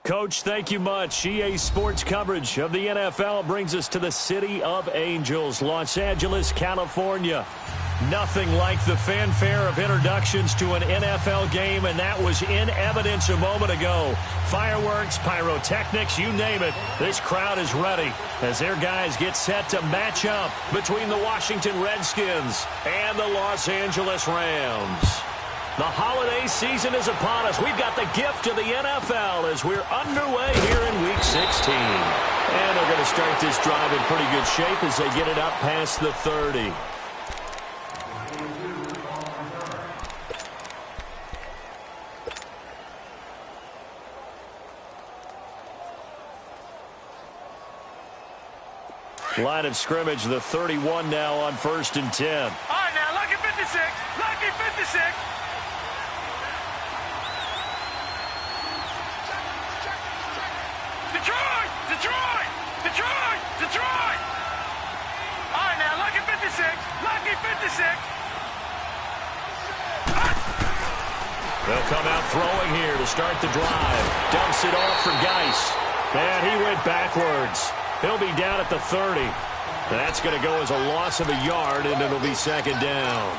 Coach, thank you much. EA Sports coverage of the NFL brings us to the City of Angels, Los Angeles, California. Nothing like the fanfare of introductions to an NFL game, and that was in evidence a moment ago. Fireworks, pyrotechnics, you name it. This crowd is ready as their guys get set to match up between the Washington Redskins and the Los Angeles Rams. The holiday season is upon us. We've got the gift of the NFL as we're underway here in Week 16. And they're going to start this drive in pretty good shape as they get it up past the 30. Line of scrimmage, the 31 now on 1st and 10. All right, now, lucky 56. Lucky 56. Detroit! Detroit! Detroit! Detroit! All right, now, lucky 56. Lucky 56. They'll come out throwing here to start the drive. Dumps it off for Geis. And he went backwards. He'll be down at the 30. That's going to go as a loss of a yard, and it'll be 2nd down.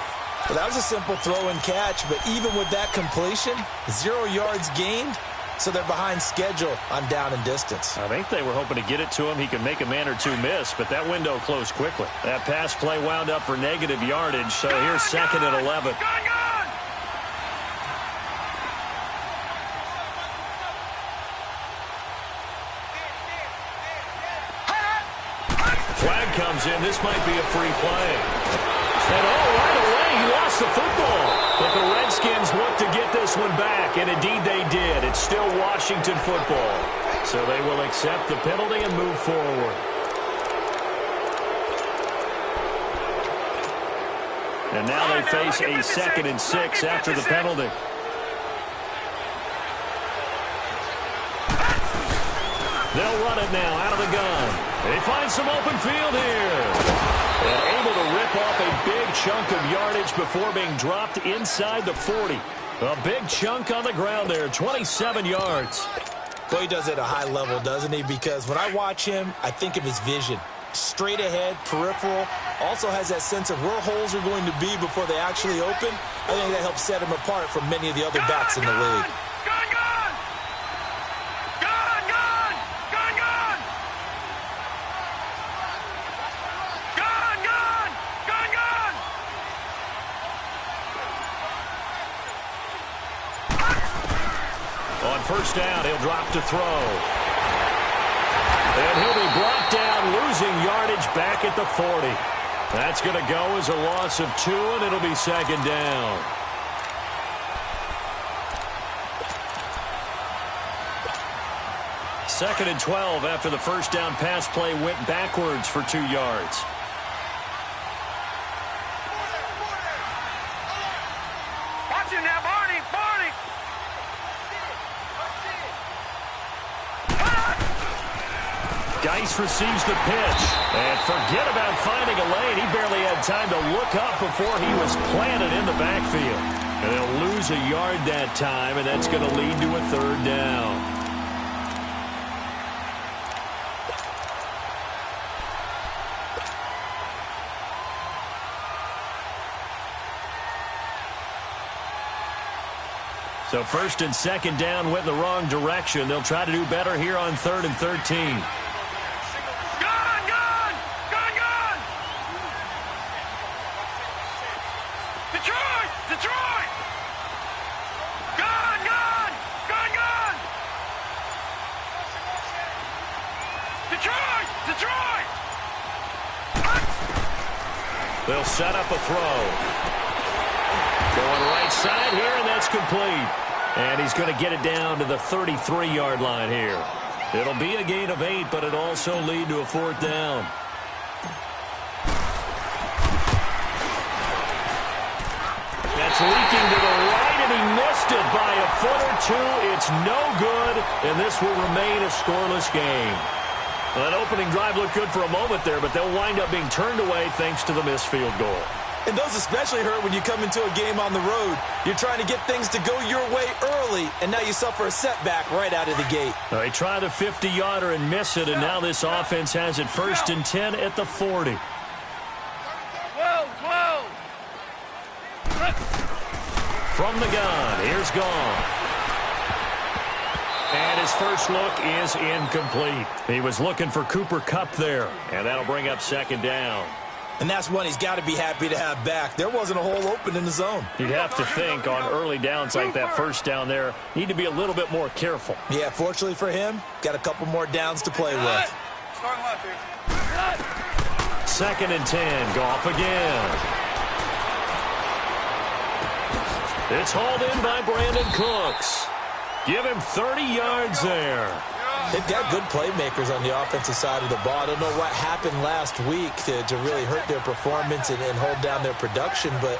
Well, that was a simple throw and catch, but even with that completion, 0 yards gained, so they're behind schedule on down and distance. I think they were hoping to get it to him. He could make a man or two miss, but that window closed quickly. That pass play wound up for negative yardage, so here's 2nd and 11. Flag comes in. This might be a free play. And right away, he lost the football. But the Redskins look to get this one back, and indeed they did. It's still Washington football. So they will accept the penalty and move forward. And now they face a 2nd and 6 after the penalty. They'll run it now out of the gun. They find some open field here. And able to rip off a big chunk of yardage before being dropped inside the 40. A big chunk on the ground there, 27 yards. Well, he does it at a high level, doesn't he? Because when I watch him, I think of his vision. Straight ahead, peripheral, also has that sense of where holes are going to be before they actually open. I think that helps set him apart from many of the other backs in the league. On 1st down, he'll drop to throw. And he'll be brought down, losing yardage back at the 40. That's going to go as a loss of 2, and it'll be 2nd down. Second and 12 after the 1st down pass play went backwards for 2 yards. Watch him now, Barney! Barney! Geis receives the pitch. And forget about finding a lane. He barely had time to look up before he was planted in the backfield. And they'll lose a yard that time, and that's going to lead to a 3rd down. So 1st and 2nd down went in the wrong direction. They'll try to do better here on 3rd and 13. Detroit! Detroit! Gone! Gone! Gone! Gone! Detroit! Detroit! They'll set up a throw. Going right side here, and that's complete. And he's going to get it down to the 33-yard line here. It'll be a gain of 8, but it'll also lead to a 4th down. That's leaking to the right, and he missed it by a foot or 2. It's no good, and this will remain a scoreless game. Well, that opening drive looked good for a moment there, but they'll wind up being turned away thanks to the missed field goal. And those especially hurt when you come into a game on the road. You're trying to get things to go your way early, and now you suffer a setback right out of the gate. They try the 50-yarder and miss it, and now this offense has it 1st and 10 at the 40. 12. From the gun, here's Gone. And his first look is incomplete. He was looking for Cooper Kupp there, and that'll bring up 2nd down. And that's one he's got to be happy to have back. There wasn't a hole open in the zone. You'd have to think on early downs like that 1st down there, need to be a little bit more careful. Yeah, fortunately for him, got a couple more downs to play with. Starting left here. 2nd and 10, Goff again. It's hauled in by Brandon Cooks. Give him 30 yards there. They've got good playmakers on the offensive side of the ball. I don't know what happened last week to really hurt their performance and hold down their production, but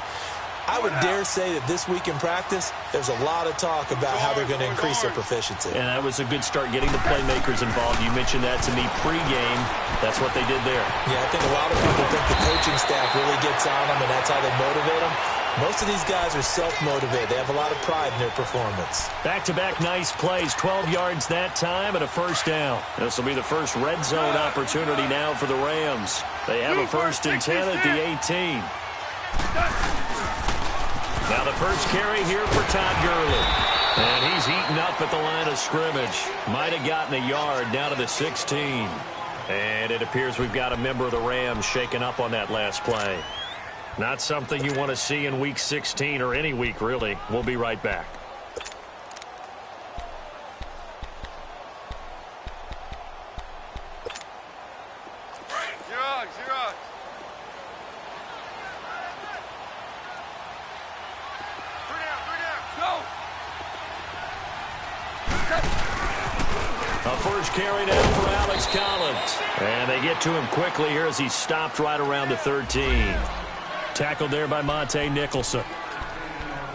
I would dare say that this week in practice, there's a lot of talk about how they're going to increase their proficiency. And that was a good start getting the playmakers involved. You mentioned that to me pregame. That's what they did there. Yeah, I think a lot of people think the coaching staff really gets on them, and that's how they motivate them. Most of these guys are self-motivated. They have a lot of pride in their performance. Back-to-back nice plays, 12 yards that time and a 1st down. This will be the first red zone opportunity now for the Rams. They have a 1st and 10 at the 18. Now the first carry here for Todd Gurley. And he's eaten up at the line of scrimmage. Might have gotten a yard down to the 16. And it appears we've got a member of the Rams shaken up on that last play. Not something you want to see in Week 16 or any week, really. We'll be right back. Xerox. Three down. Go. A first carry down for Alex Collins. And they get to him quickly here as he stopped right around the 13. Tackled there by Monte Nicholson.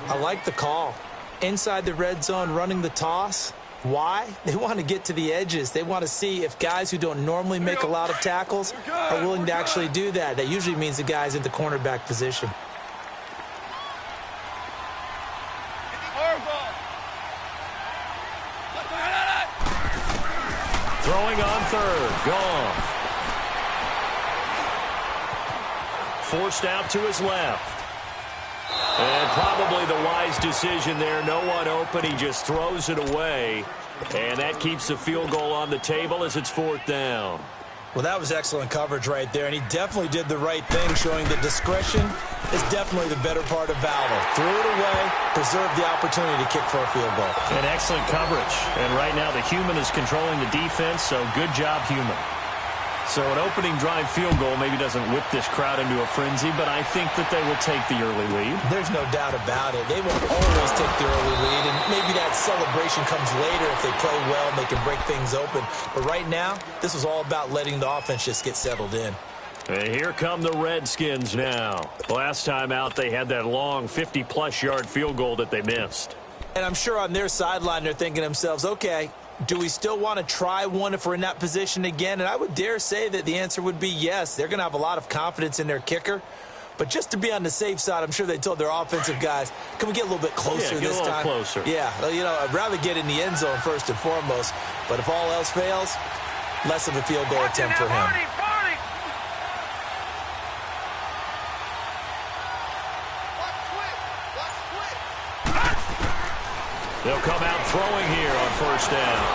I like the call. Inside the red zone, running the toss. Why? They want to get to the edges. They want to see if guys who don't normally make a lot of tackles are willing to actually do that. That usually means the guy's in the cornerback position. Throwing on 3rd. Gone. Forced out to his left. And probably the wise decision there. No one open. He just throws it away. And that keeps the field goal on the table as it's 4th down. Well, that was excellent coverage right there, and he definitely did the right thing, showing that discretion is definitely the better part of valor. Threw it away, preserved the opportunity to kick for a field goal. And excellent coverage. And right now the human is controlling the defense, so good job, human. So an opening drive field goal maybe doesn't whip this crowd into a frenzy, but I think that they will take the early lead. There's no doubt about it. They will always take the early lead, and maybe that celebration comes later if they play well and they can break things open. But right now, this was all about letting the offense just get settled in. And here come the Redskins now. Last time out, they had that long 50-plus yard field goal that they missed. And I'm sure on their sideline, they're thinking to themselves, okay, do we still want to try one if we're in that position again? And I would dare say that the answer would be yes. They're going to have a lot of confidence in their kicker. But just to be on the safe side, I'm sure they told their offensive guys, can we get a little bit closer this time? Yeah, get a little closer. Yeah, well, you know, I'd rather get in the end zone first and foremost. But if all else fails, less of a field goal attempt for him. They'll come out throwing here on 1st down.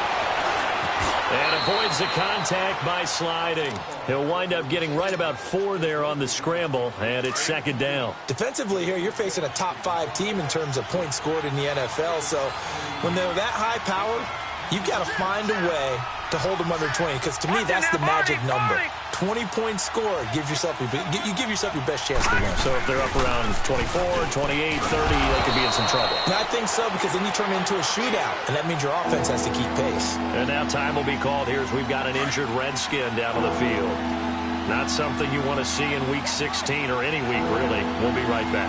And avoids the contact by sliding. He'll wind up getting right about 4 there on the scramble, and it's 2nd down. Defensively here, you're facing a top 5 team in terms of points scored in the NFL. So when they're that high powered, you've got to find a way to hold them under 20, because to me, that's the magic number. 20 points scored, you give yourself your best chance to win. So if they're up around 24, 28, 30, they could be in some trouble. And I think so, because then you turn it into a shootout, and that means your offense has to keep pace. And now time will be called here as we've got an injured Redskin down on the field. Not something you want to see in Week 16 or any week, really. We'll be right back.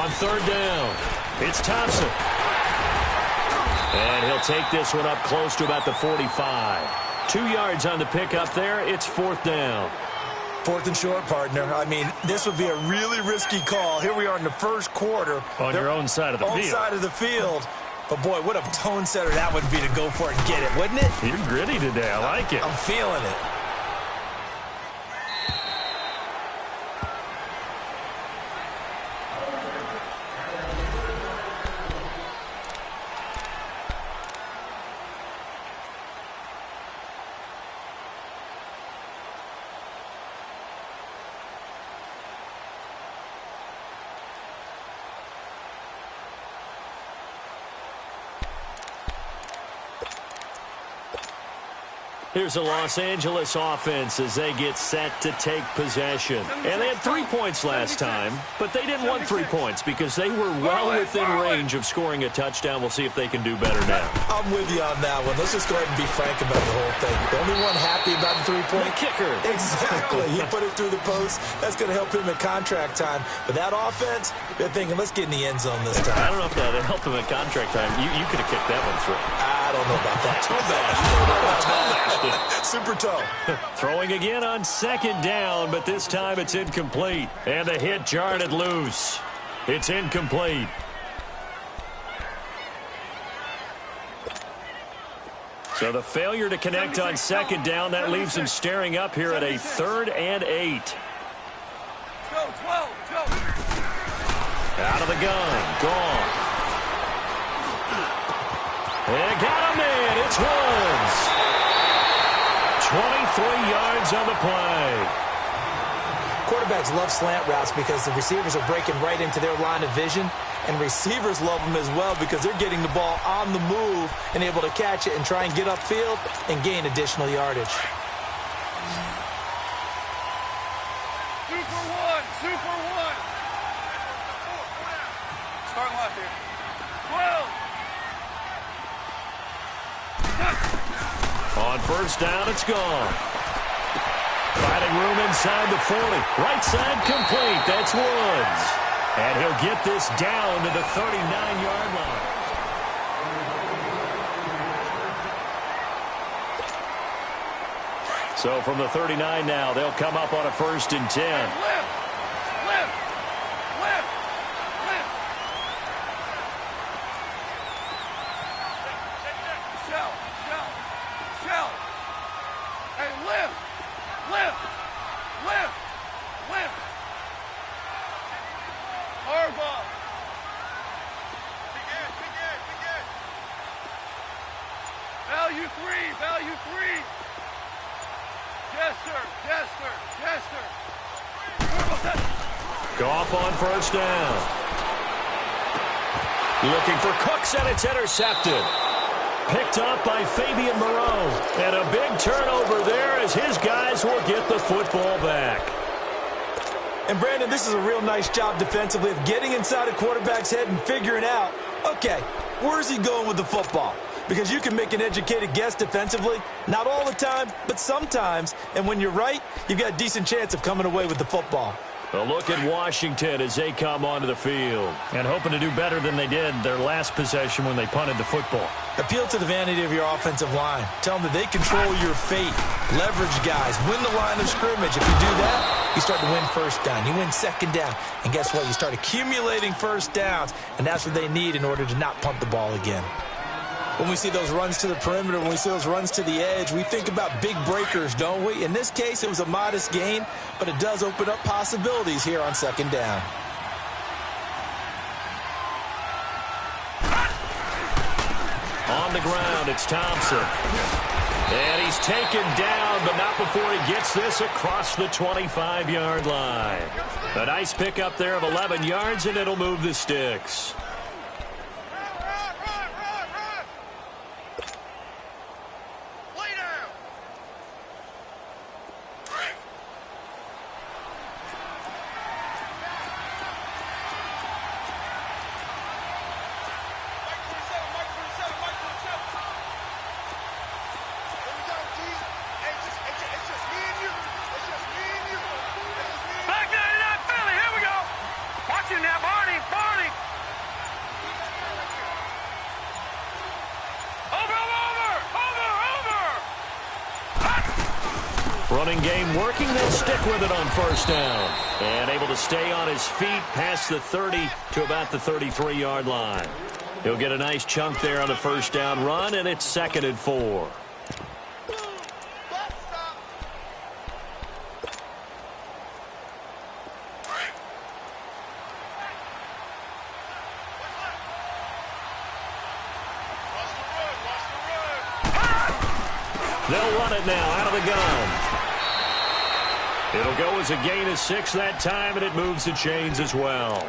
On third down, it's Thompson. And he'll take this one up close to about the 45. 2 yards on the pickup there. It's fourth down. Fourth and short, partner. I mean, this would be a really risky call. Here we are in the first quarter. On your own side of the field. Own side of the field. But, boy, what a tone setter that would be to go for it and get it, wouldn't it? You're gritty today. I like it. I'm feeling it. Here's a Los Angeles offense as they get set to take possession. And they had 3 points last time, but they didn't want 3 points because they were well within range of scoring a touchdown. We'll see if they can do better now. I'm with you on that one. Let's just go ahead and be frank about the whole thing. The only one happy about the 3-point kicker. Exactly. He put it through the post. That's going to help him at contract time. But that offense, they're thinking, let's get in the end zone this time. I don't know if that helped him at contract time. You could have kicked that one through. I don't know about that. Toe bash. Super toe. Throwing again on second down, but this time it's incomplete. And the hit jarred it loose. It's incomplete. So the failure to connect on second down, that leaves him staring up here at a 3rd and 8. Go, 12, go. Out of the gun. Gone. And got him in. It's Woods. 23 yards on the play. Quarterbacks love slant routes because the receivers are breaking right into their line of vision, and receivers love them as well because they're getting the ball on the move and able to catch it and try and get upfield and gain additional yardage. Super one, super one. Start left here. 12. On first down, it's gone. Finding room inside the 40. Right side complete. That's Woods. And he'll get this down to the 39-yard line. So from the 39 now, they'll come up on a 1st and 10. Lift. Shell. Hey, lift. Harbaugh. Begin. Value three. Yes, sir. Goff on first down. Looking for Cooks, and it's intercepted. Picked up by Fabian Moreau. And a big turnover there as his guys will get the football back. And, Brandon, this is a real nice job defensively of getting inside a quarterback's head and figuring out, okay, where's he going with the football? Because you can make an educated guess defensively. Not all the time, but sometimes. And when you're right, you've got a decent chance of coming away with the football. A look at Washington as they come onto the field. And hoping to do better than they did their last possession when they punted the football. Appeal to the vanity of your offensive line. Tell them that they control your fate. Leverage guys. Win the line of scrimmage. If you do that, you start to win first down. You win second down. And guess what? You start accumulating first downs. And that's what they need in order to not punt the ball again. When we see those runs to the perimeter, when we see those runs to the edge, we think about big breakers, don't we? In this case, it was a modest gain, but it does open up possibilities here on second down. On the ground, it's Thompson. And he's taken down, but not before he gets this across the 25-yard line. A nice pickup there of 11 yards, and it'll move the sticks. Back there in that Philly. Here we go. Watch it now, Barney. running game working. They'll stick with it on first down. And able to stay on his feet past the 30 to about the 33-yard line. He'll get a nice chunk there on the first down run, and it's 2nd and 4. They'll run it now out of the gun. It'll go as a gain of 6 that time, and it moves the chains as well.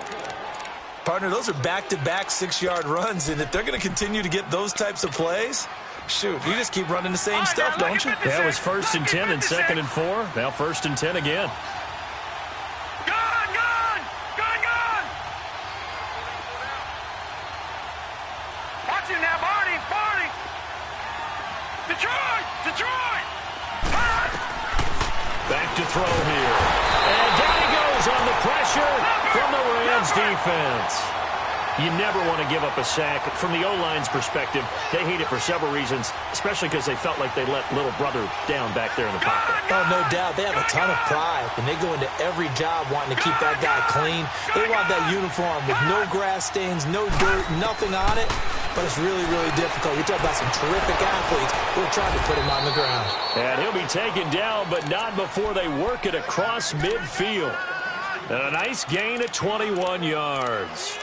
Partner, those are back-to-back 6-yard runs, and if they're going to continue to get those types of plays, shoot, you just keep running the same stuff, don't you? That was 1st and 10 and 2nd and 4. Now 1st and 10 again. Gun! Watch it now, Barney! Detroit! Back to throw here. And down he goes on the pressure from the Rams defense. You never want to give up a sack. From the O-line's perspective, they hate it for several reasons, especially because they felt like they let little brother down back there in the pocket. Oh, no doubt. They have a ton of pride, and they go into every job wanting to keep that guy clean. They want that uniform with no grass stains, no dirt, nothing on it. But it's really, really difficult. You're talking about some terrific athletes who are trying to put him on the ground. And he'll be taken down, but not before they work it across midfield. And a nice gain of 21 yards.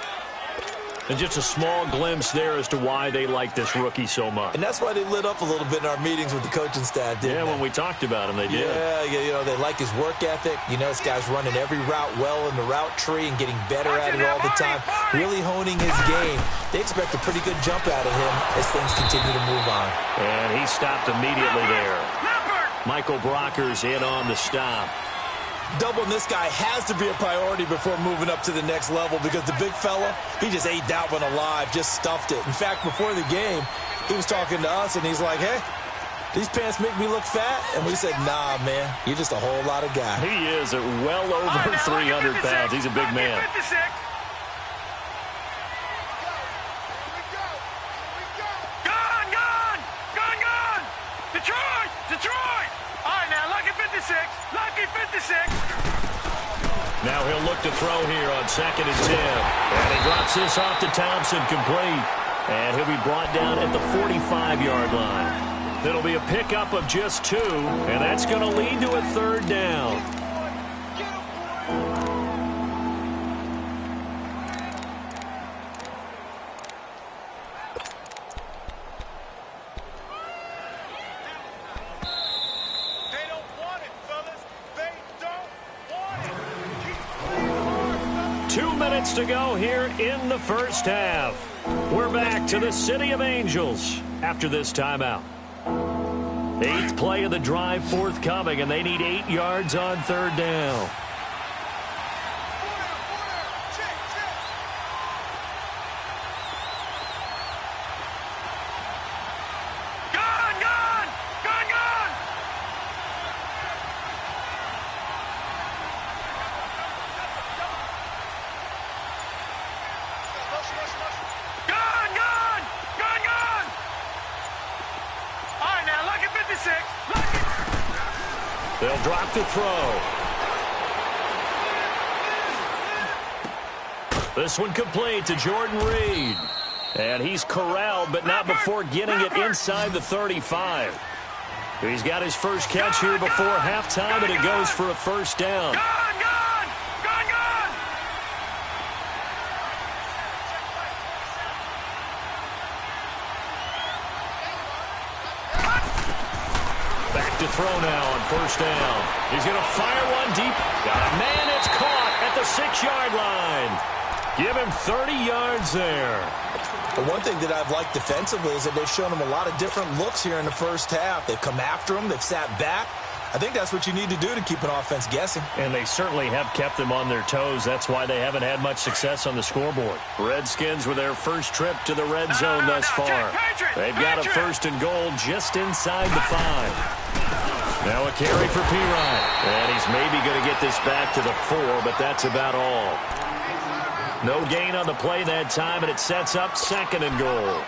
And just a small glimpse there as to why they like this rookie so much. And that's why they lit up a little bit in our meetings with the coaching staff, didn't they? When we talked about him, they did. Yeah, they like his work ethic. You know, this guy's running every route well in the route tree and getting better at it all the time, really honing his game. They expect a pretty good jump out of him as things continue to move on. And he stopped immediately there. Michael Brocker's in on the stop. Doubling this guy has to be a priority before moving up to the next level because the big fella, he just ate that one alive, just stuffed it. In fact, before the game, he was talking to us, and he's like, hey, these pants make me look fat? And we said, nah, man, you're just a whole lot of guy. He is at well over 300 pounds. He's a big man. Gun! Detroit! All right, now, lucky 56. Now he'll look to throw here on 2nd and 10. And he drops this off to Thompson, complete. And he'll be brought down at the 45-yard line. It'll be a pickup of just 2, and that's going to lead to a 3rd down. To go here in the first half. We're back to the City of Angels after this timeout. 8th play of the drive forthcoming, and they need 8 yards on 3rd down. They'll drop the throw. This one complete to Jordan Reed. And he's corralled, but not before getting it inside the 35. He's got his first catch here before halftime, and it goes for a first down. Back to throw now on first down. He's going to fire one deep. Got a man, it's caught at the 6-yard line. Give him 30 yards there. The one thing that I've liked defensively is that they've shown him a lot of different looks here in the first half. They've come after him. They've sat back. I think that's what you need to do to keep an offense guessing. And they certainly have kept them on their toes. That's why they haven't had much success on the scoreboard. Redskins with their first trip to the red zone thus far. They've got a 1st and goal just inside the 5. Now a carry for Pirine. And he's maybe going to get this back to the 4, but that's about all. No gain on the play that time, and it sets up 2nd and goal.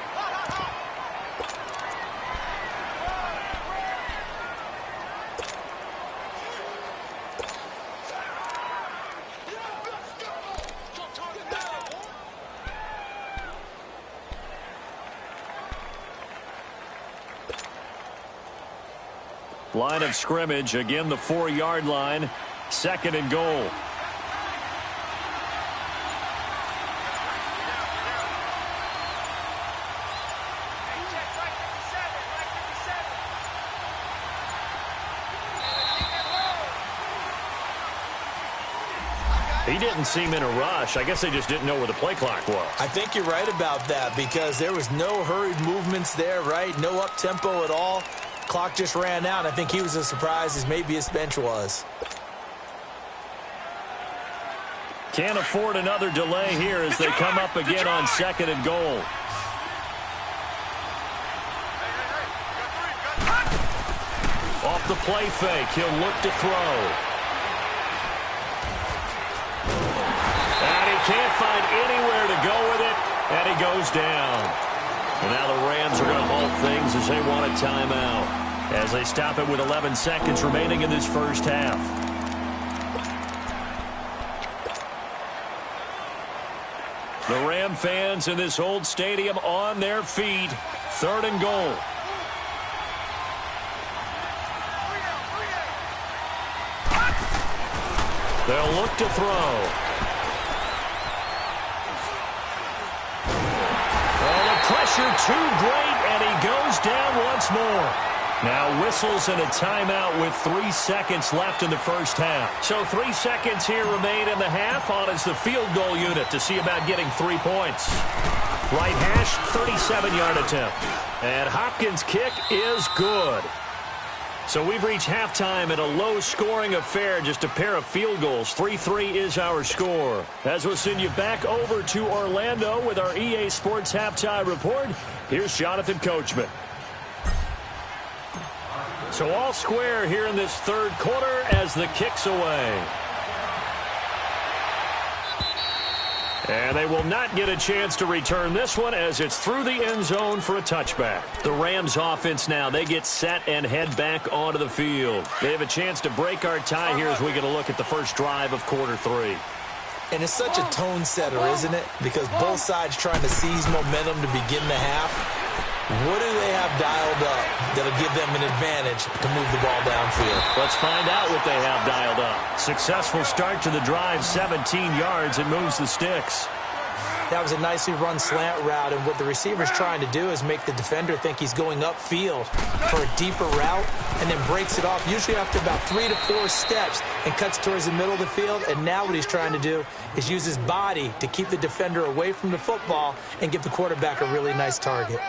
Line of scrimmage, again the 4-yard line, 2nd and goal. He didn't seem in a rush. I guess they just didn't know where the play clock was. I think you're right about that because there was no hurried movements there, right? No up-tempo at all. Clock just ran out. I think he was as surprised as maybe his bench was. Can't afford another delay here as they come up again on 2nd and goal. Off the play fake, he'll look to throw. Can't find anywhere to go with it, and he goes down. And now the Rams are going to halt things as they want a timeout, as they stop it with 11 seconds remaining in this first half. The Ram fans in this old stadium on their feet. 3rd and goal. They'll look to throw. Pressure too great, and he goes down once more. Now whistles and a timeout with 3 seconds left in the first half. So 3 seconds here remain in the half. On is the field goal unit to see about getting 3 points. Right hash, 37-yard attempt. And Hopkins' kick is good. So we've reached halftime in a low-scoring affair, just a pair of field goals. 3-3 is our score. As we'll send you back over to Orlando with our EA Sports Halftime Report, here's Jonathan Coachman. So all square here in this 3rd quarter as the kick's away. And they will not get a chance to return this one as it's through the end zone for a touchback. The Rams offense now, they get set and head back onto the field. They have a chance to break our tie here as we get a look at the first drive of quarter 3. And it's such a tone setter, isn't it? Because both sides trying to seize momentum to begin the half. What do they have dialed up that'll give them an advantage to move the ball downfield? Let's find out what they have dialed up. Successful start to the drive, 17 yards, and moves the sticks. That was a nicely run slant route, and what the receiver's trying to do is make the defender think he's going upfield for a deeper route and then breaks it off, usually after about 3 to 4 steps, and cuts towards the middle of the field. And now what he's trying to do is use his body to keep the defender away from the football and give the quarterback a really nice target.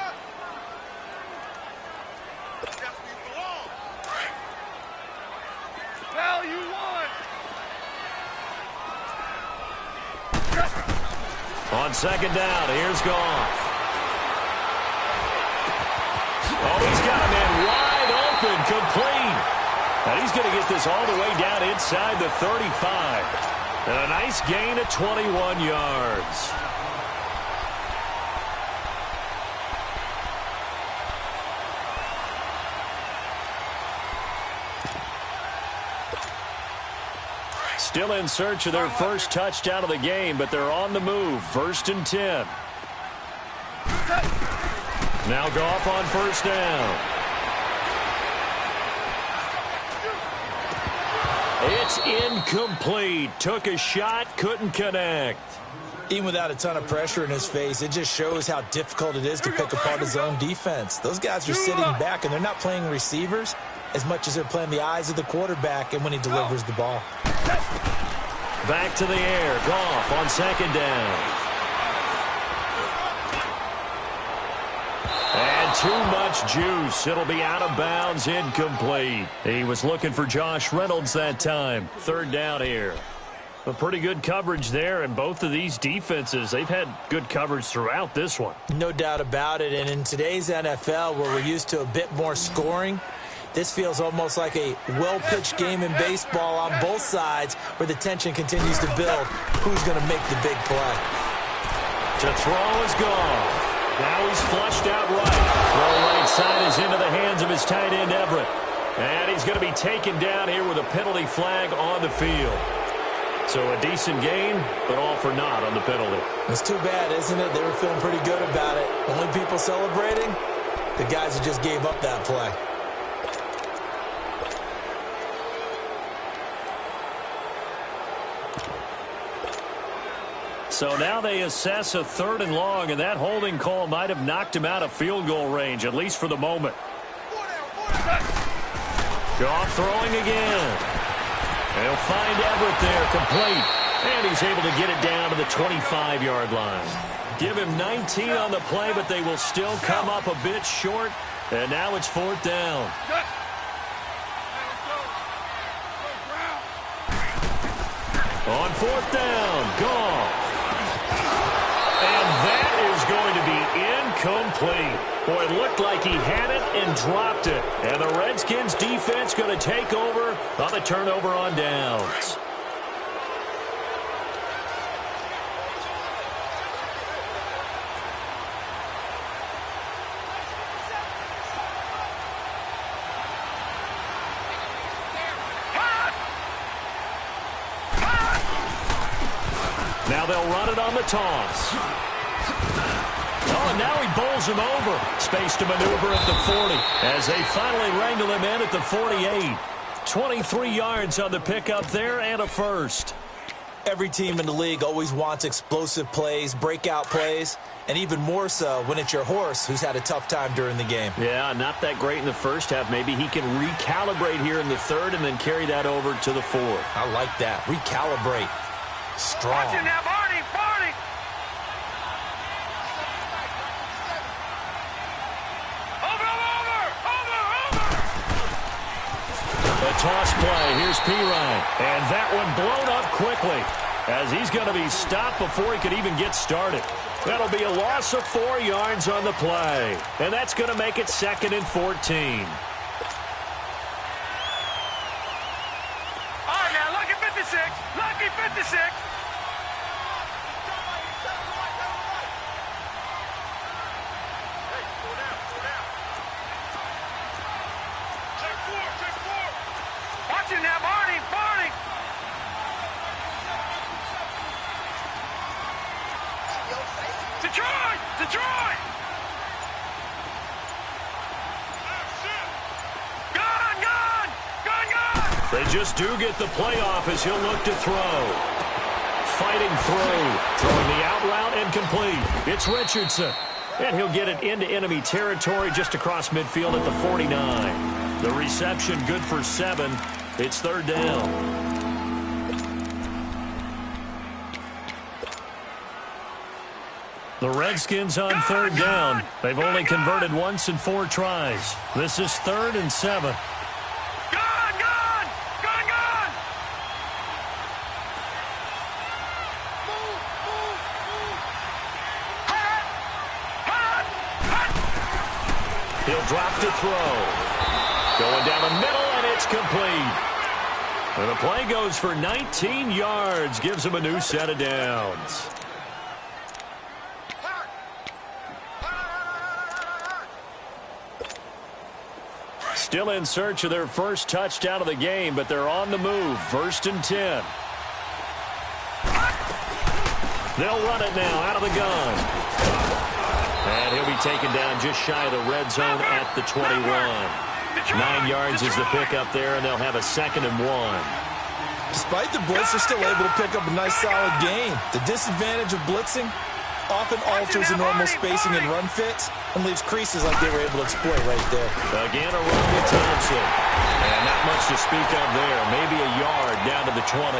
On 2nd down, here's Goff. Oh, he's got a man wide open, complete. And he's going to get this all the way down inside the 35. And a nice gain of 21 yards. Still in search of their first touchdown of the game, but they're on the move. 1st and 10. Now Goff on 1st down. It's incomplete. Took a shot, couldn't connect. Even without a ton of pressure in his face, it just shows how difficult it is to pick apart his own defense. Those guys are sitting back, and they're not playing receivers as much as they're playing the eyes of the quarterback and when he delivers the ball. Back to the air. Goff on 2nd down. And too much juice. It'll be out of bounds, incomplete. He was looking for Josh Reynolds that time. 3rd down here. But pretty good coverage there, and both of these defenses, they've had good coverage throughout this one. No doubt about it, and in today's NFL, where we're used to a bit more scoring, this feels almost like a well-pitched game in baseball on both sides where the tension continues to build. Who's going to make the big play? To throw is gone. Now he's flushed out right. Throw right side is into the hands of his tight end, Everett. And he's going to be taken down here with a penalty flag on the field. So a decent gain, but all for naught on the penalty. It's too bad, isn't it? They were feeling pretty good about it. Only people celebrating? The guys who just gave up that play. So now they assess a 3rd and long, and that holding call might have knocked him out of field goal range, at least for the moment. Goff throwing again. He'll find Everett there, complete. And he's able to get it down to the 25-yard line. Give him 19 on the play, but they will still come up a bit short. And now it's 4th down. On 4th down, Goff. And that is going to be incomplete. Boy, it looked like he had it and dropped it. And the Redskins defense going to take over on the turnover on downs. Now they'll run it on the toss. Oh, and now he bowls him over. Space to maneuver at the 40 as they finally wrangle him in at the 48. 23 yards on the pickup there and a first. Every team in the league always wants explosive plays, breakout plays, and even more so when it's your horse who's had a tough time during the game. Yeah, not that great in the first half. Maybe he can recalibrate here in the 3rd and then carry that over to the 4th. I like that. Recalibrate. Strong. Watch it now, Barney. Barney. Over. The toss play. Here's Pirine. And that one blown up quickly as he's going to be stopped before he could even get started. That'll be a loss of 4 yards on the play. And that's going to make it 2nd and 14. All right, now, lucky 56. Lucky 56. Watch it now, Barney. Barney. Detroit. Detroit. Gone. Gone. Gone. Gone. They just do get the playoff as he'll look to throw. Fighting through. Throwing the out route and complete. It's Richardson. And he'll get it into enemy territory just across midfield at the 49. The reception good for 7. It's 3rd down. The Redskins on 3rd down. They've only converted once in 4 tries. This is 3rd and 7. Gone. Gone. Gone. Gone. He'll drop to throw. Going down the middle, and it's complete. And the play goes for 19 yards. Gives him a new set of downs. Still in search of their first touchdown of the game, but they're on the move. 1st and 10. They'll run it now out of the gun. And he'll be taken down just shy of the red zone at the 21. 9 yards is the pickup there, and they'll have a 2nd and 1. Despite the blitz, they're still able to pick up a nice solid gain. The disadvantage of blitzing often alters the normal spacing and run fits and leaves creases like they were able to exploit right there. Again, a run to Thompson. And not much to speak of there. Maybe a yard down to the 20.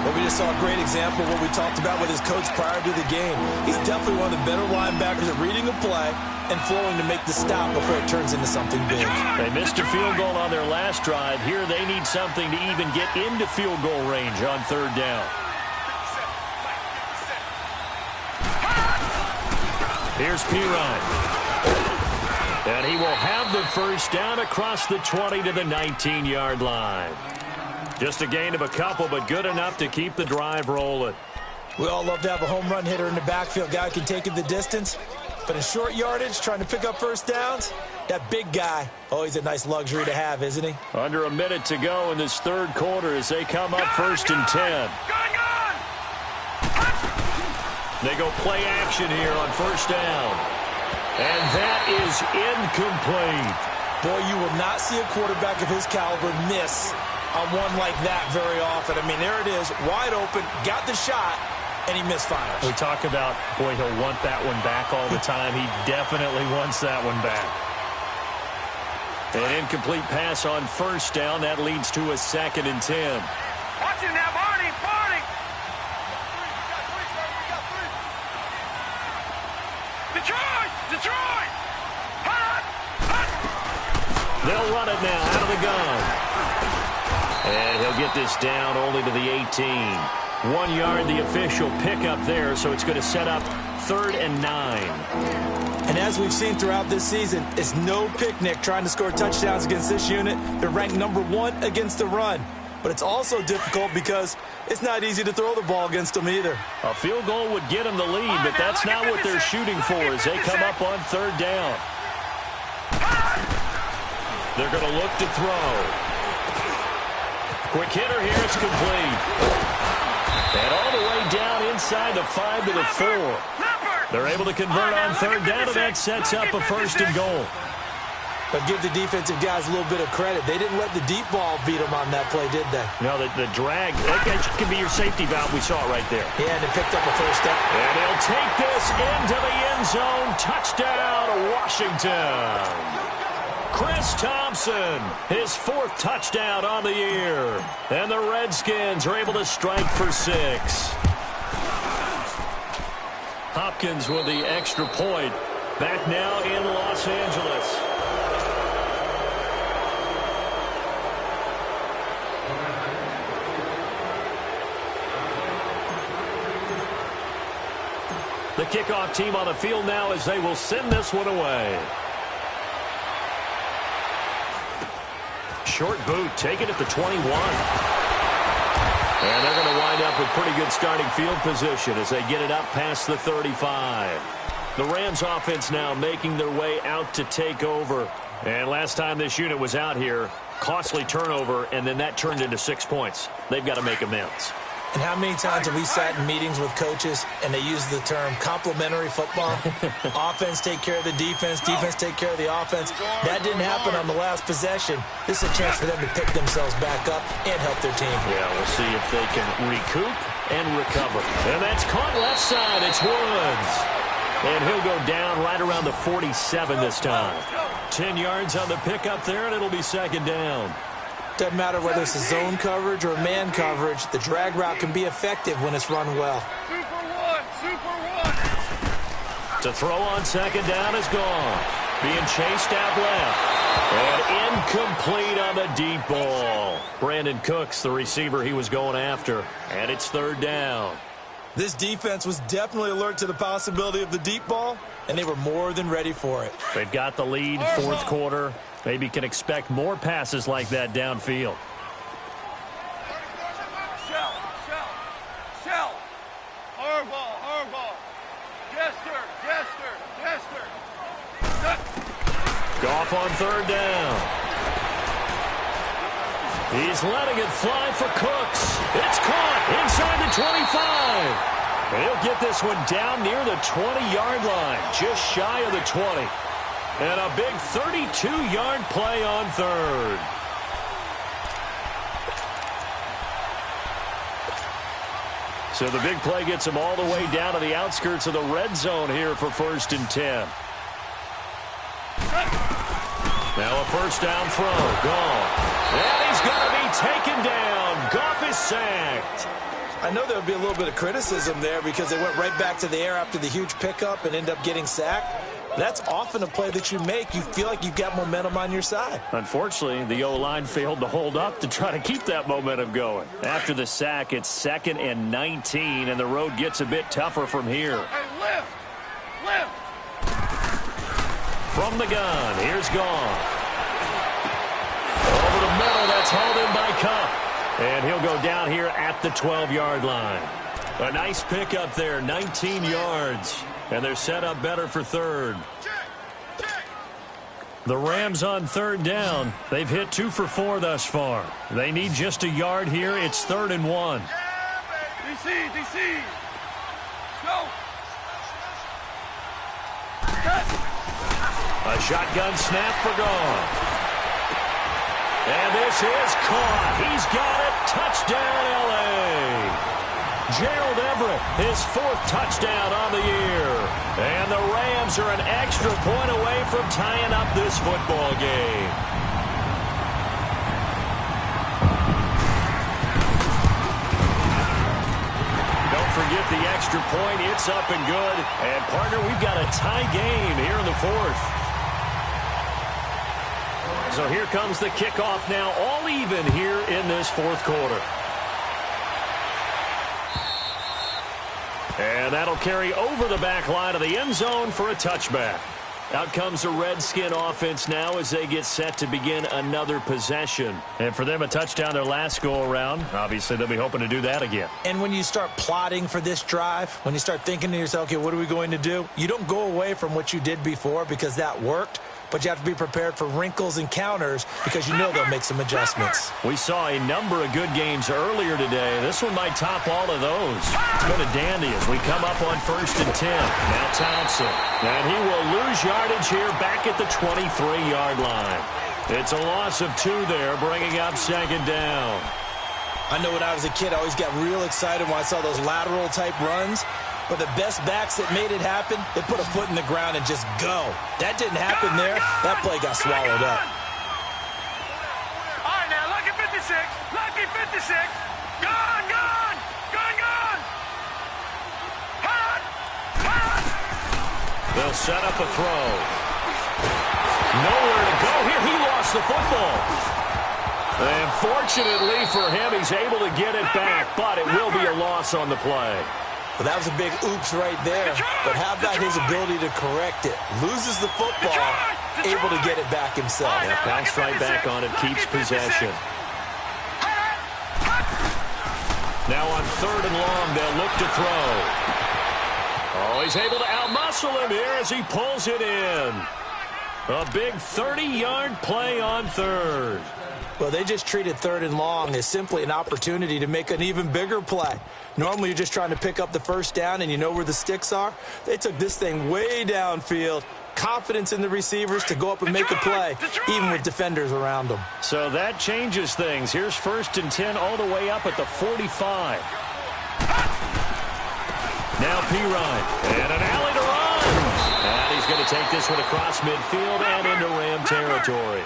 But we just saw a great example of what we talked about with his coach prior to the game. He's definitely one of the better linebackers at reading a play and flowing to make the stop before it turns into something big. They missed a field goal on their last drive. Here they need something to even get into field goal range on 3rd down. Here's Pirine. And he will have the first down across the 20 to the 19-yard line. Just a gain of a couple, but good enough to keep the drive rolling. We all love to have a home run hitter in the backfield. Guy can take it the distance. But in short yardage, trying to pick up first downs, that big guy, always a nice luxury to have, isn't he? Under a minute to go in this 3rd quarter as they come up 1st and 10. They go play action here on 1st down. And that is incomplete. Boy, you will not see a quarterback of his caliber miss on one like that very often. I mean, there it is, wide open, got the shot, and he misfires. We talk about, boy, he'll want that one back all the time. He definitely wants that one back. An incomplete pass on first down. That leads to a 2nd and 10. Watch it now, Barney, Barney. Detroit, Detroit. Hot, hot. They'll run it now out of the gun. And he'll get this down only to the 18. 1 yard, the official pickup there, so it's going to set up 3rd and 9. And as we've seen throughout this season, it's no picnic trying to score touchdowns against this unit. They're ranked number 1 against the run. But it's also difficult because it's not easy to throw the ball against them either. A field goal would get them the lead, but that's not what they're shooting for as they come up on 3rd down. They're going to look to throw. Quick hitter here, it's complete. And all the way down inside the 5 to the 4. They're able to convert on 3rd down, and that sets up a 1st and goal. But give the defensive guys a little bit of credit. They didn't let the deep ball beat them on that play, did they? No, the drag, that could be your safety valve. We saw it right there. Yeah, and they picked up a 1st down. And they'll take this into the end zone. Touchdown, Washington. Chris Thompson, his 4th touchdown on the year. And the Redskins are able to strike for 6. Hopkins with the extra point. Back now in Los Angeles. The kickoff team on the field now as they will send this one away. Short boot taken at the 21. And they're going to wind up with pretty good starting field position as they get it up past the 35. The Rams offense now making their way out to take over. And last time this unit was out here, costly turnover, and then that turned into 6 points. They've got to make amends. And how many times have we sat in meetings with coaches and they use the term complementary football? Offense take care of the defense, defense take care of the offense. That didn't happen on the last possession. This is a chance for them to pick themselves back up and help their team. Yeah, we'll see if they can recoup and recover. And that's caught left side. It's Woods. And he'll go down right around the 47 this time. 10 yards on the pickup there, and it'll be 2nd down. Doesn't matter whether it's a zone coverage or man coverage, the drag route can be effective when it's run well. Super one. To throw on 2nd down is gone. Being chased out left. And incomplete on the deep ball. Brandon Cooks, the receiver he was going after. And it's 3rd down. This defense was definitely alert to the possibility of the deep ball, and they were more than ready for it. They've got the lead, 4th quarter. Maybe can expect more passes like that downfield. Shell. Hardball. Jester. Goff on 3rd down. He's letting it fly for Cooks. It's caught inside the 25. He'll get this one down near the 20-yard line, just shy of the 20. And a big 32-yard play on 3rd. So the big play gets him all the way down to the outskirts of the red zone here for 1st and 10. Now a 1st down throw. Gone. And he's going to be taken down. Goff is sacked. I know there would be a little bit of criticism there because they went right back to the air after the huge pickup and end up getting sacked. That's often a play that you make. You feel like you've got momentum on your side. Unfortunately, the O-line failed to hold up to try to keep that momentum going. After the sack, it's 2nd and 19, and the road gets a bit tougher from here. Hey, lift. From the gun, here's Goff. Over the middle, that's hauled in by Kupp. And he'll go down here at the 12-yard line. A nice pickup there, 19 yards. And they're set up better for 3rd. The Rams on 3rd down. They've hit 2 for 4 thus far. They need just a yard here. It's 3rd and 1. DC. Go. A shotgun snap for Goff. And this is caught. He's got it. Touchdown, L.A. Gerald Everett his 4th touchdown on the year. And the Rams are an extra point away from tying up this football game. Don't forget the extra point. It's up and good. And, partner, we've got a tie game here in the 4th. So here comes the kickoff now, all even here in this 4th quarter. And that'll carry over the back line of the end zone for a touchback. Out comes the Redskin offense now as they get set to begin another possession. And for them, a touchdown their last go-around. Obviously, they'll be hoping to do that again. And when you start plotting for this drive, when you start thinking to yourself, okay, what are we going to do? You don't go away from what you did before because that worked. But you have to be prepared for wrinkles and counters because you know they'll make some adjustments. We saw a number of good games earlier today. This one might top all of those. It's been a dandy as we come up on 1st and 10. Now Thompson. And he will lose yardage here back at the 23-yard line. It's a loss of 2 there, bringing up 2nd down. I know when I was a kid, I always got real excited when I saw those lateral-type runs. But the best backs that made it happen, they put a foot in the ground and just go. That didn't happen there. That play got swallowed up. All right, now, lucky 56. Lucky 56. Gone, gone. Gone, gone. Hot. Hot. They'll set up a throw. Nowhere to go here. He lost the football. And fortunately for him, he's able to get it back, but it will be a loss on the play. Well, that was a big oops right there. But how about his ability to correct it? Loses the football, able to get it back himself. Yeah, bounced right back on it, keeps possession. Now on 3rd and long, they'll look to throw. Oh, he's able to outmuscle him here as he pulls it in. A big 30-yard play on 3rd. Well, they just treated 3rd and long as simply an opportunity to make an even bigger play. Normally, you're just trying to pick up the 1st down and you know where the sticks are. They took this thing way downfield. Confidence in the receivers to go up and make a play, even with defenders around them. So that changes things. Here's 1st and 10 all the way up at the 45. Now Pirine. And an alley to run. And he's going to take this one across midfield and into Ram territory.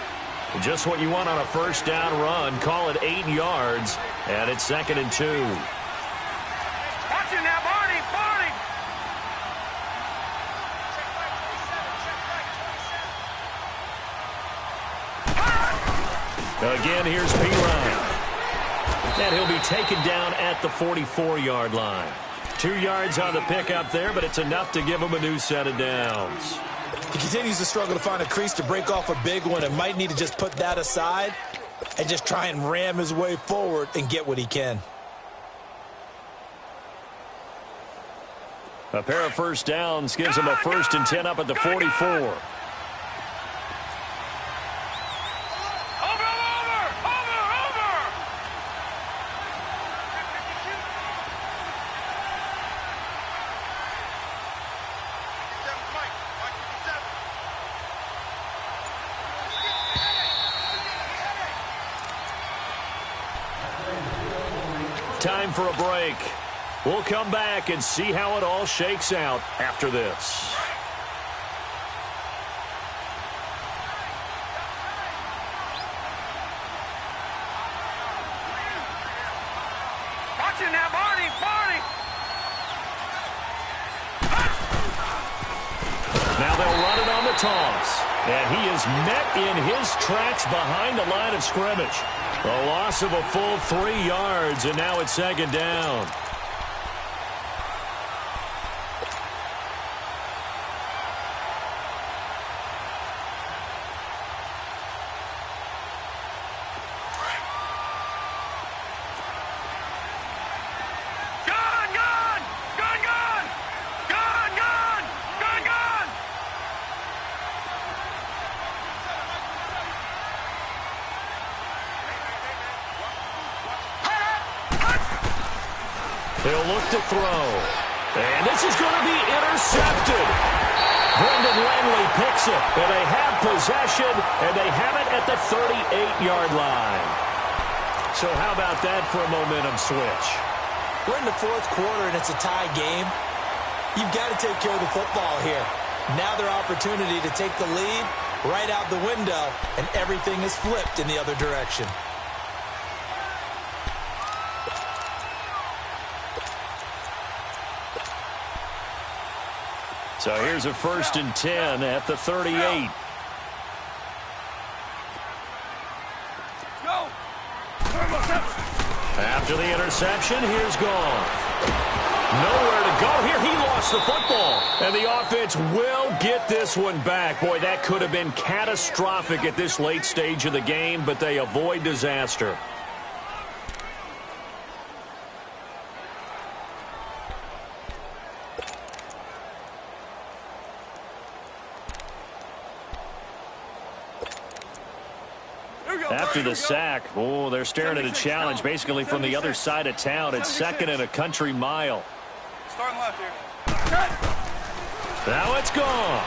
Just what you want on a 1st down run. Call it 8 yards, and it's 2nd and 2. Watch it now, Barney, Barney. Again, here's Pirine. And he'll be taken down at the 44-yard line. 2 yards on the pickup there, but it's enough to give him a new set of downs. He continues to struggle to find a crease to break off a big one and might need to just put that aside and just try and ram his way forward and get what he can. A pair of 1st downs gives him a 1st and 10 up at the 44. Time for a break. We'll come back and see how it all shakes out after this. Watch it now, Barney, Barney. Now they'll run it on the toss. And he is met in his tracks behind the line of scrimmage. A loss of a full 3 yards, and now it's 2nd down. Gone, gone, gone, gone, gone, gone, gone, gone. He'll look to throw. And this is going to be intercepted. Brendan Langley picks it. And they have possession, and they have it at the 38-yard line. So how about that for a momentum switch? We're in the fourth quarter, and it's a tie game. You've got to take care of the football here. Now their opportunity to take the lead right out the window, and everything is flipped in the other direction. So here's a 1st and 10 at the 38. After the interception, here's Goff. Nowhere to go here. He lost the football. And the offense will get this one back. Boy, that could have been catastrophic at this late stage of the game, but they avoid disaster. After the sack, oh, they're staring at a challenge basically from the other side of town. It's 2nd and a country mile. Starting left here. Now it's gone.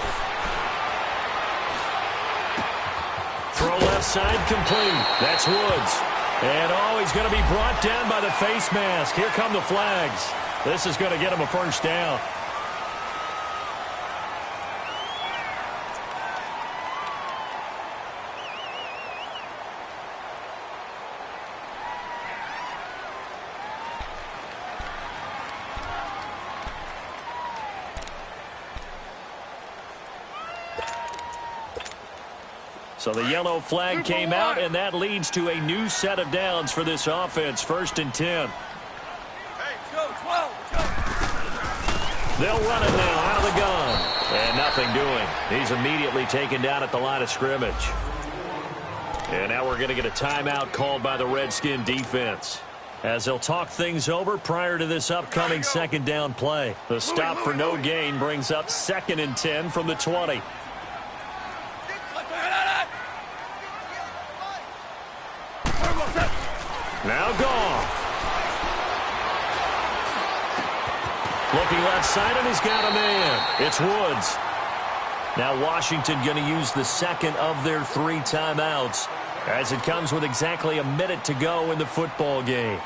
Throw left side complete. That's Woods. And oh, he's going to be brought down by the face mask. Here come the flags. This is going to get him a 1st down. So the yellow flag came out, and that leads to a new set of downs for this offense. 1st and 10. Hey, go, 12. They'll run it now out of the gun. And nothing doing. He's immediately taken down at the line of scrimmage. And now we're going to get a timeout called by the Redskin defense, as they'll talk things over prior to this upcoming 2nd down play. The stop for no gain brings up 2nd and 10 from the 20. Now Goff. Looking left side, and he's got a man. It's Woods. Now Washington going to use the 2nd of their 3 timeouts, as it comes with exactly a minute to go in the football game.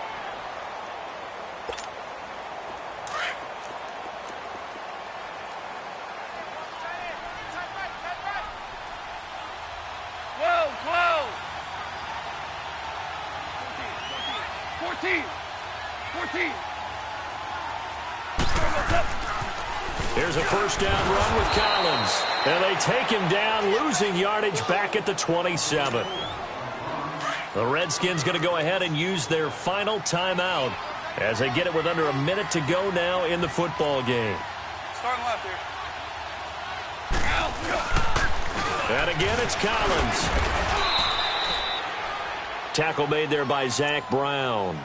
Here's a 1st down run with Collins. And they take him down, losing yardage back at the 27. The Redskins going to go ahead and use their final timeout as they get it with under a minute to go now in the football game. Starting left here. And again, it's Collins. Tackle made there by Zach Brown.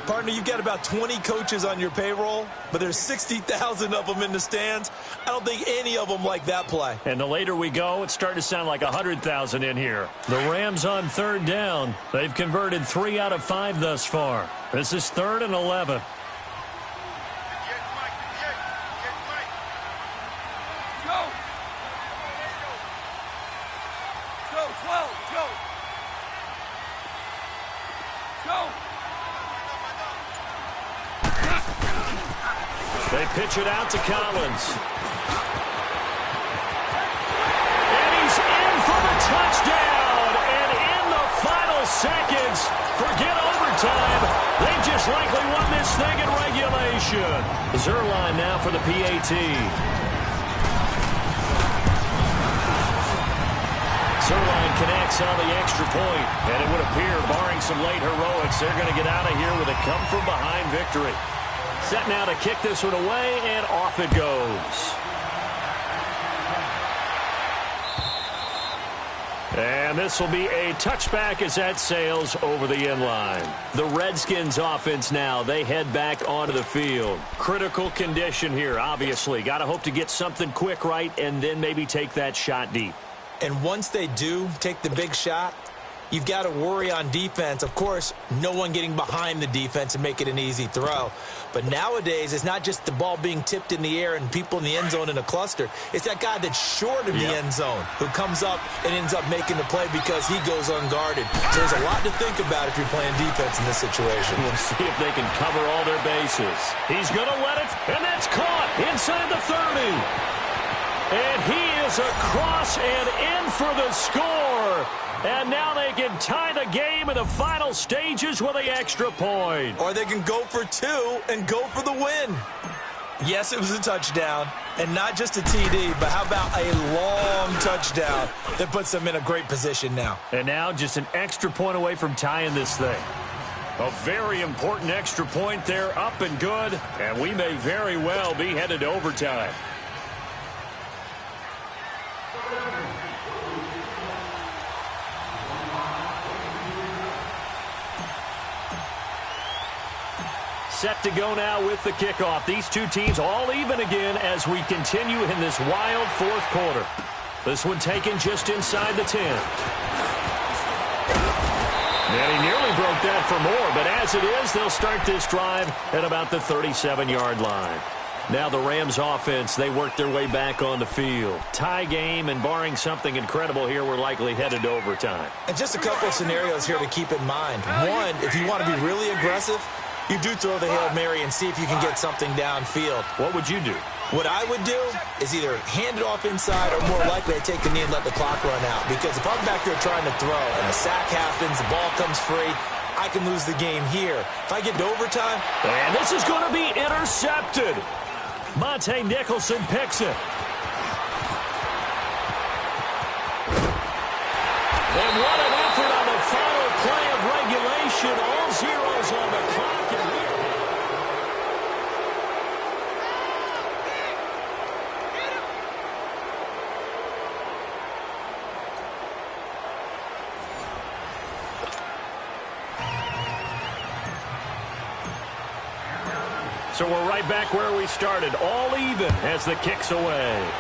Partner, you've got about 20 coaches on your payroll, but there's 60,000 of them in the stands. I don't think any of them like that play. And the later we go, it's starting to sound like 100,000 in here. The Rams on 3rd down. They've converted 3 out of 5 thus far. This is 3rd and 11. Go! Go, 12, go! Go! They pitch it out to Collins. And he's in for the touchdown. And in the final seconds, forget overtime. They just likely won this thing in regulation. Zerline now for the PAT. Zerline connects on the extra point. And it would appear, barring some late heroics, they're going to get out of here with a come-from-behind victory. Set now to kick this one away, and off it goes. And this will be a touchback as that sails over the end line. The Redskins offense now, they head back onto the field. Critical condition here, obviously. Got to hope to get something quick right and then maybe take that shot deep. And once they do take the big shot, you've got to worry on defense. Of course, no one getting behind the defense and make it an easy throw. But nowadays, it's not just the ball being tipped in the air and people in the end zone in a cluster. It's that guy that's short of the end zone who comes up and ends up making the play because he goes unguarded. So there's a lot to think about if you're playing defense in this situation. We'll see if they can cover all their bases. He's going to let it, and that's caught inside the 30. And he is across and in for the score. And now they can tie the game in the final stages with the extra point. Or they can go for two and go for the win. Yes, it was a touchdown, and not just a TD, but how about a long touchdown that puts them in a great position now. And now just an extra point away from tying this thing. A very important extra point there, up and good, and we may very well be headed to overtime. Set to go now with the kickoff. These two teams all even again as we continue in this wild fourth quarter. This one taken just inside the 10. And he nearly broke that for more, but as it is, they'll start this drive at about the 37-yard line. Now the Rams offense, they work their way back on the field. Tie game, and barring something incredible here, we're likely headed to overtime. And just a couple of scenarios here to keep in mind. One, if you want to be really aggressive, you do throw the Hail Mary and see if you can get something downfield. What would you do? What I would do is either hand it off inside or more likely I take the knee and let the clock run out. Because if I'm back there trying to throw and a sack happens, the ball comes free, I can lose the game here. If I get to overtime... And this is going to be intercepted. Monte Nicholson picks it. And what an effort on the final play of regulation. All zeros on the clock. So we're right back where we started, all even as the kick's away.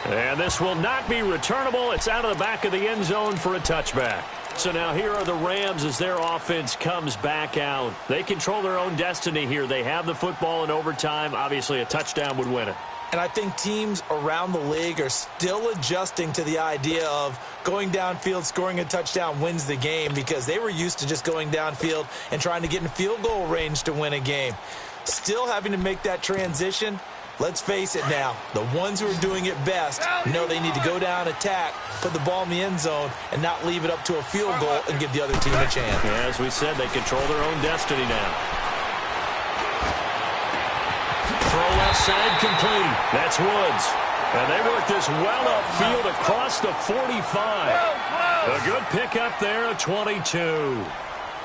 And this will not be returnable. It's out of the back of the end zone for a touchback. So now here are the Rams as their offense comes back out. They control their own destiny here. They have the football in overtime. Obviously, a touchdown would win it. And I think teams around the league are still adjusting to the idea of going downfield, scoring a touchdown wins the game, because they were used to just going downfield and trying to get in field goal range to win a game. Still having to make that transition. Let's face it now, the ones who are doing it best know they need to go down, attack, put the ball in the end zone, and not leave it up to a field goal and give the other team a chance. Yeah, as we said, they control their own destiny now. Throw left side complete. That's Woods. And they work this well upfield across the 45. A good pickup there at 22.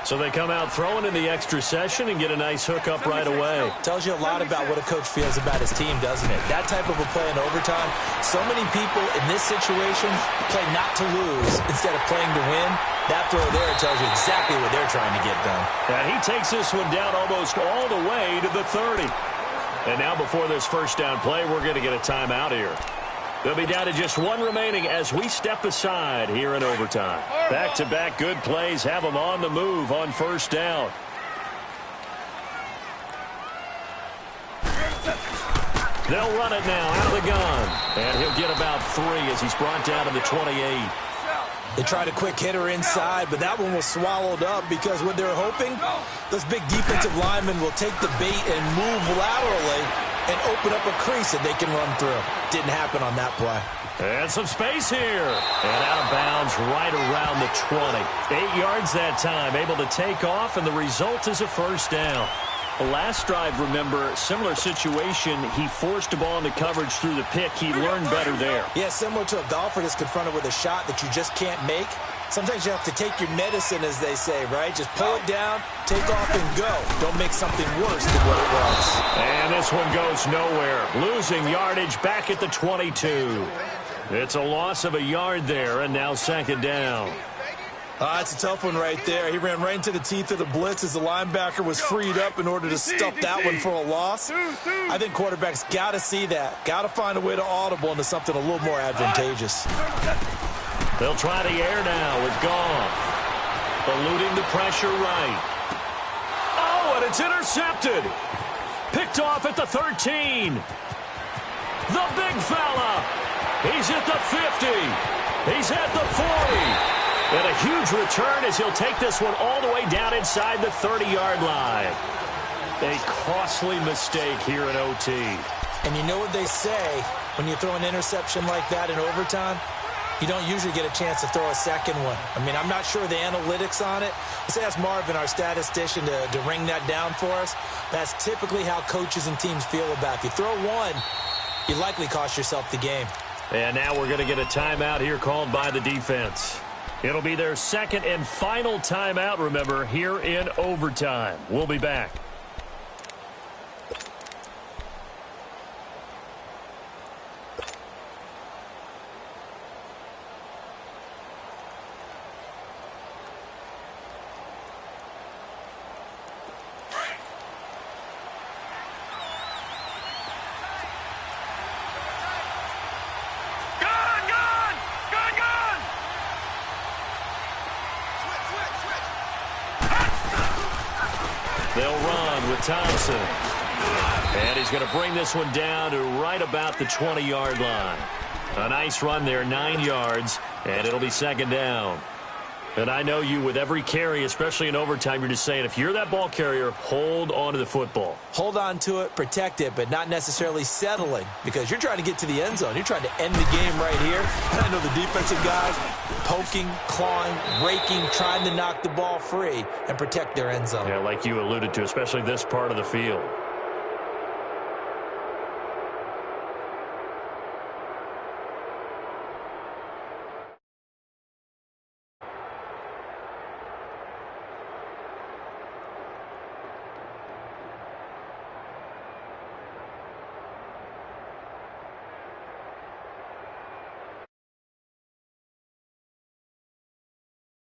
So they come out throwing in the extra session and get a nice hook up right away. Tells you a lot about what a coach feels about his team, doesn't it? That type of a play in overtime. So many people in this situation play not to lose instead of playing to win. That throw there tells you exactly what they're trying to get done. And he takes this one down almost all the way to the 30. And now before this first down play, we're going to get a timeout here. They'll be down to just one remaining as we step aside here in overtime. Back-to-back good plays have them on the move on first down. They'll run it now out of the gun. And he'll get about 3 as he's brought down to the 28. They tried a quick hitter inside, but that one was swallowed up because what they're hoping, those big defensive linemen will take the bait and move laterally and open up a crease that they can run through. Didn't happen on that play. And some space here. And out of bounds right around the 20. 8 yards that time, able to take off, and the result is a first down. The last drive, remember, similar situation. He forced a ball into coverage through the pick. He learned better there. Yeah, similar to a golfer that's confronted with a shot that you just can't make. Sometimes you have to take your medicine, as they say, right? Just pull it down, take off, and go. Don't make something worse than what it was. And this one goes nowhere. Losing yardage back at the 22. It's a loss of a yard there, and now second down. That's a tough one right there. He ran right into the teeth of the blitz as the linebacker was freed up in order to stuff that one for a loss. I think quarterbacks got to see that. Got to find a way to audible into something a little more advantageous. They'll try the air now with Goff. Eluding the pressure right. Oh, and it's intercepted. Picked off at the 13. The big fella. He's at the 50. He's at the 40. And a huge return as he'll take this one all the way down inside the 30-yard line. A costly mistake here in OT. And you know what they say, when you throw an interception like that in overtime, you don't usually get a chance to throw a second one. I mean, I'm not sure the analytics on it. Let's ask Marvin, our statistician, to ring that down for us. That's typically how coaches and teams feel about it. If you throw one, you likely cost yourself the game. And now we're going to get a timeout here called by the defense. It'll be their second and final timeout, remember, here in overtime. We'll be back. They'll run with Thompson. And he's going to bring this one down to right about the 20-yard line. A nice run there, 9 yards, and it'll be second down. And I know you, with every carry, especially in overtime, you're just saying, if you're that ball carrier, hold on to the football. Hold on to it, protect it, but not necessarily settling, because you're trying to get to the end zone. You're trying to end the game right here. And I know the defensive guys poking, clawing, raking, trying to knock the ball free and protect their end zone. Yeah, like you alluded to, especially this part of the field.